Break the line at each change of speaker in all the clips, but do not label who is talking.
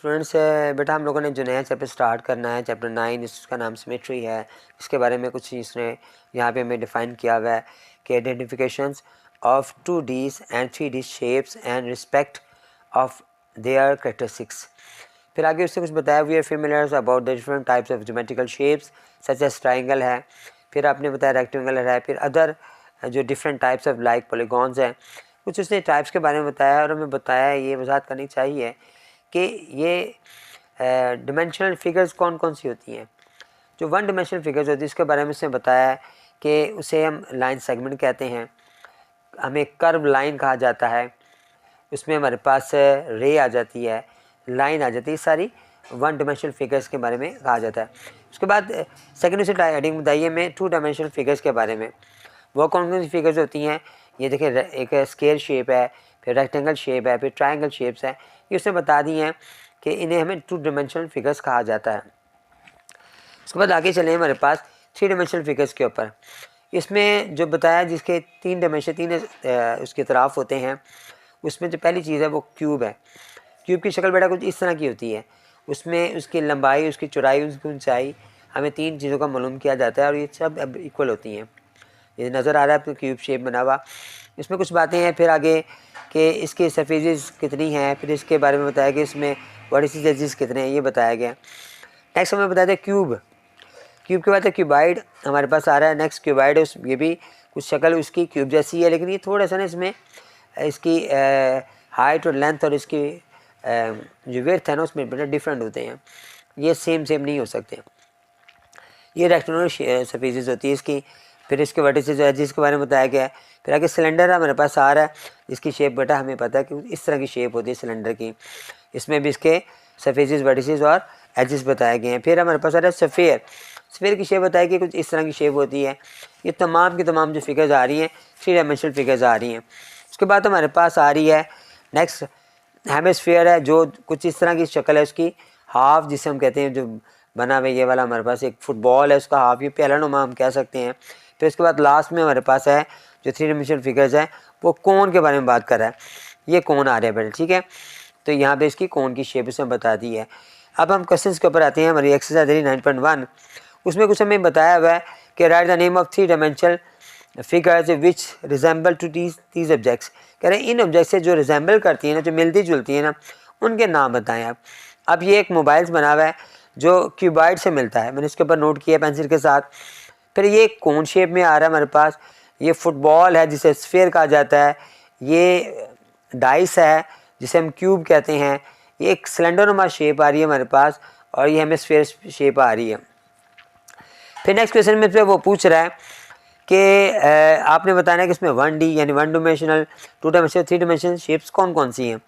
Students बेटा हम लोगों ने जो नया चैप्टर स्टार्ट करना है चैप्टर 9, इसका नाम सिमेट्री है। इसके बारे में कुछ इसने यहाँ पे हमें डिफ़ाइन किया हुआ है कि identifications of 2Ds and 3D shapes and respect of their characteristics. फिर आगे उससे कुछ बताया, we are familiar about the different types of geometrical shapes such as triangle है। फिर आपने बताया रेक्टेंगुलर है। फिर अदर जो different types of like polygons हैं, कुछ उसने टाइप्स के बारे में बताया और हमें बताया ये वजाहत करनी चाहिए कि ये डिमेंशनल फिगर्स कौन कौन सी होती हैं। जो वन डिमेंशनल फिगर्स होती है इसके बारे में उसने बताया है कि उसे हम लाइन सेगमेंट कहते हैं, हमें कर्व लाइन कहा जाता है, उसमें हमारे पास रे आ जाती है, लाइन आ जाती है, सारी वन डिमेंशनल फिगर्स के बारे में कहा जाता है। उसके बाद सेकेंड उसे हेडिंग बताइए में 2 डायमेंशनल फिगर्स के बारे में, वो कौन कौन सी फिगर्स होती हैं। ये देखिए एक स्क्वायर शेप है, फिर रेक्टेंगल शेप है, फिर ट्रायंगल शेप्स है, ये उसने बता दी हैं कि इन्हें हमें 2 डायमेंशनल फिगर्स कहा जाता है। उसके बाद आगे चले हमारे पास 3 डायमेंशनल फिगर्स के ऊपर। इसमें जो बताया जिसके 3 डायमेंशन, 3 उसके तरफ होते हैं, उसमें जो पहली चीज़ है वो क्यूब है। क्यूब की शक्ल बेटा कुछ इस तरह की होती है, उसमें उसकी लंबाई, उसकी चौड़ाई, उसकी ऊंचाई, हमें 3 चीज़ों का मालूम किया जाता है और ये सब अब इक्वल होती हैं। ये नज़र आ रहा है आपको क्यूब शेप बना हुआ। इसमें कुछ बातें हैं फिर आगे कि इसकी सरफेसेस कितनी हैं, फिर इसके बारे में बताया कि इसमें वर्टिसेस एजेस कितने हैं, ये बताया गया। नेक्स्ट हमें बताते हैं क्यूब के बाद क्यूबाइड हमारे पास आ रहा है। नेक्स्ट क्यूबाइड, ये भी कुछ शक्ल उसकी क्यूब जैसी है, लेकिन ये थोड़ा सा ना इसमें इसकी हाइट और लेंथ और इसकी जो विड्थ है ना उसमें बड़े डिफरेंट होते हैं, ये सेम नहीं हो सकते। ये रेक्टेंगुलर सरफेसेस होती है इसकी। फिर इसके वर्टिसेस जो है जिसके बारे में बताया गया है। फिर आगे सिलेंडर हमारे पास आ रहा है, जिसकी शेप बेटा हमें पता है कि इस तरह की शेप होती है सिलेंडर की। इसमें भी इसके सरफेसेस, वर्टिसेस और एजेस बताए गए हैं। फिर हमारे पास आ रहा है सफ़ेयर की शेप बताई कि कुछ इस तरह की शेप होती है। ये तमाम की तमाम जो फिगर्स आ रही हैं 3 डायमेंशनल फिगर्स आ रही हैं। उसके बाद हमारे पास आ रही है नेक्स्ट हेमिस्फीयर है, जो कुछ इस तरह की शक्ल है उसकी, हाफ जिसे हम कहते हैं, जो बना हुआ ये वाला हमारे पास एक फुटबॉल है उसका हाफ, ये प्याला नुमा हम कह सकते हैं। फिर उसके बाद लास्ट में हमारे पास है जो 3 डायमेंशनल फिगर्स है, वो कोन के बारे में बात कर रहा है। ये कोन आ रहा है बेटा, ठीक है। तो यहाँ पे इसकी कोन की शेप इसमें बता दी है। अब हम क्वेश्चंस के ऊपर आते हैं। हमारी एक्सरसाइज 9.1, उसमें कुछ हमें बताया हुआ है कि write the name of 3 dimensional figures which resemble to these objects. कह रहे हैं इन ऑब्जेक्ट से जो रिजेंबल करती है ना, जो मिलती जुलती है ना, उनके नाम बताएं आप। अब ये एक मोबाइल बना हुआ है जो क्यूबाइड से मिलता है, मैंने इसके ऊपर नोट किया पेंसिल के साथ। फिर ये कोन शेप में आ रहा है हमारे पास। ये फुटबॉल है जिसे स्फीयर कहा जाता है। ये डाइस है जिसे हम क्यूब कहते हैं। ये एक सिलेंडर नुमा शेप आ रही है हमारे पास, और ये हमें स्फीयर शेप आ रही है। फिर नेक्स्ट क्वेश्चन में वो पूछ रहा है कि आपने बताना है कि इसमें 1D यानी 1 डायमेंशनल, 2 डायमेंशनल, 3 डायमेंशनल शेप्स कौन कौन सी हैं।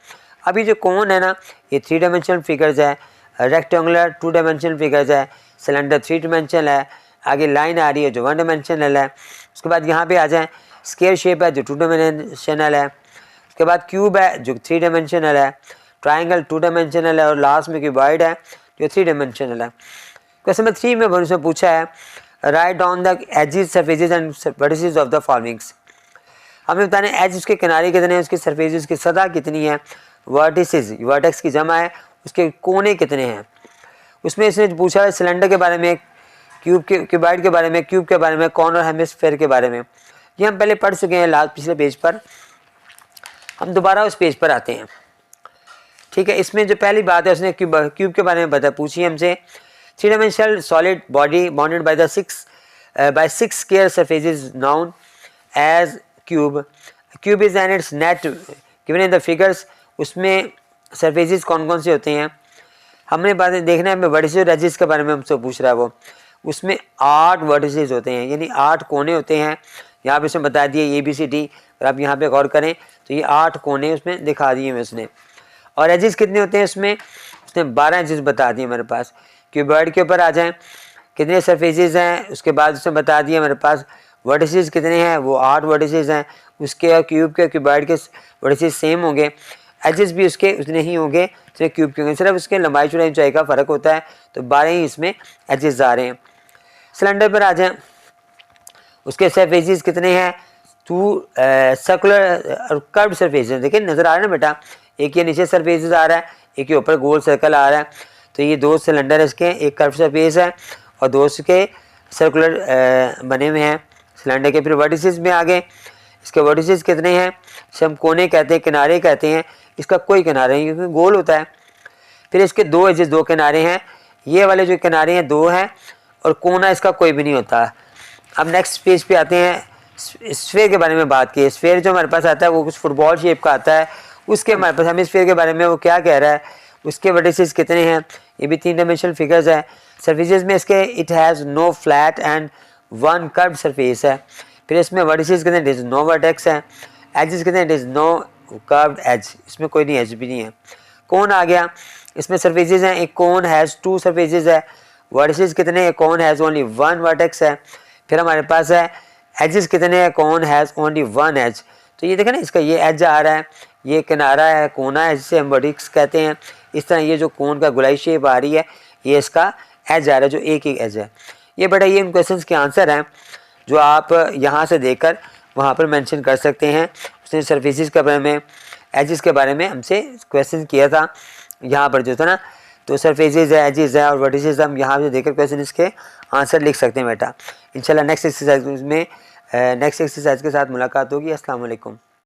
अभी जो कोन है ना, ये 3 डायमेंशनल फिगर्स है, रेक्टेंगुलर 2 डायमेंशनल फिगर्स है, सिलेंडर 3 डायमेंशनल है, आगे लाइन आ रही है जो 1 डायमेंशनल है। उसके बाद यहाँ पे आ जाए स्क्वायर शेप है जो 2 डायमेंशनल है। उसके बाद क्यूब है जो 3 डायमेंशनल है, ट्राइंगल 2 डायमेंशनल है, और लास्ट में क्यूबॉइड है जो 3 डायमेंशनल है। क्वेश्चन नंबर 3 में उन्होंने पूछा है write down the edges, surfaces and vertices of the followings. हमें बताना है एज उसके किनारे कितने हैं, उसके सरफेसेस उसकी सतह कितनी है, वर्टिसेस वर्टेक्स की जमा है, उसके कोने कितने हैं। उसमें इसने पूछा है सिलेंडर के बारे में, क्यूबाइड के बारे में, क्यूब के बारे में, कॉर्नर हेमिस्फीयर के बारे में। ये हम पहले पढ़ चुके हैं लास्ट पिछले पेज पर, हम दोबारा उस पेज पर आते हैं, ठीक है। इसमें जो पहली बात है उसने क्यूब के बारे में बता पूछी हमसे। 3 dimensional solid body bounded by 6 square surfaces known as cube. Cube is and its net given in the figures. उसमें सरफेसेस कौन कौन से होते हैं हमने बातें देखना है। वर्टिसेस और एजेस के बारे में हमसे पूछ रहा है वो। उसमें 8 वर्टिसेस होते हैं, यानी 8 कोने होते हैं। यहाँ पे उसने बता दिए ABCD, और आप यहाँ पे गौर करें तो ये 8 कोने उसमें दिखा दिए हैं उसने। और एजेस कितने होते हैं उसमें, उसने 12 एजेस बता दिए हमारे पास। क्यूबॉइड के ऊपर आ जाएं कितने सरफेसेस हैं, उसके बाद उसने बता दिया हमारे पास वर्टिसेस कितने हैं, वो 8 वर्टिसेस हैं। उसके क्यूब के क्यूबॉइड के वर्टिसेस सेम होंगे, एजेस भी उसके उतने ही होंगे तो क्यूब के होंगे, सिर्फ उसके लंबाई चौड़ाई ऊंचाई का फ़र्क होता है। तो 12 ही इसमें एजेस आ रहे हैं। सिलेंडर पर आ जाएं, उसके सरफेसेस कितने हैं, 2 सर्कुलर और कर्व सरफेसेस। देखिए नज़र आ रहा है ना बेटा, एक ये नीचे सरफेसेस आ रहा है, एक के ऊपर गोल सर्कल आ रहा है। तो ये 2 सिलेंडर इसके, एक कर्व सरफेस है और 2 इसके सर्कुलर बने हुए हैं सिलेंडर के। फिर वर्टिसेस में आ गए, इसके वर्टिसेस कितने हैं, इसे हम कोने कहते हैं, किनारे कहते हैं। इसका कोई किनारा नहीं क्योंकि गोल होता है। फिर इसके 2 एजेस, 2 किनारे हैं, ये वाले जो किनारे हैं 2 हैं और कोना इसका कोई भी नहीं होता। अब नेक्स्ट पेज पे आते हैं, स्फीयर के बारे में बात की। स्फीयर जो हमारे पास आता है वो कुछ फुटबॉल शेप का आता है, उसके हमारे पास हेमिस्फीयर के बारे में वो क्या कह रहा है, उसके वर्टिसेस कितने हैं, ये भी 3 डायमेंशनल फिगर्स है। सर्फेसेस में इसके it has no flat and 1 curve surface है। फिर इसमें वर्टिसेस कितने, इट इज़ नो वर्टेक्स है। एजेस कितने, it is no curved edge, इसमें कोई नहीं एज भी नहीं है। कोन आ गया, इसमें सर्फेसेस हैं, एक कोन हैज़ 2 सर्फेसेस है। वर्टिसेस कितने, एक कोन हैज़ ओनली 1 वर्टेक्स है। फिर हमारे पास है एजेस कितने हैं, कोन हैज़ ओनली 1 एज। तो ये देखें ना, इसका ये एज आ रहा है, ये किनारा है, कोना है, जिसे हम वर्टेक्स कहते हैं। इस तरह ये जो कोन का गोलाई शेप आ रही है, ये इसका एज आ रहा है, जो एक एज है। ये बेटा ये इन क्वेश्चंस के आंसर हैं जो आप यहाँ से देखकर वहाँ पर मेंशन कर सकते हैं। उसने सर्फेसिस के बारे में, एजेस के बारे में हमसे क्वेश्चन किया था यहाँ पर जो था ना। तो सरफेसेस है, एजेस है और वर्टिसेस, हम यहाँ से देखकर क्वेश्चन इसके आंसर लिख सकते हैं बेटा। इंशाल्लाह नेक्स्ट एक्सरसाइज में नेक्स्ट एक्सरसाइज के साथ मुलाकात होगी। अस्सलाम वालेकुम।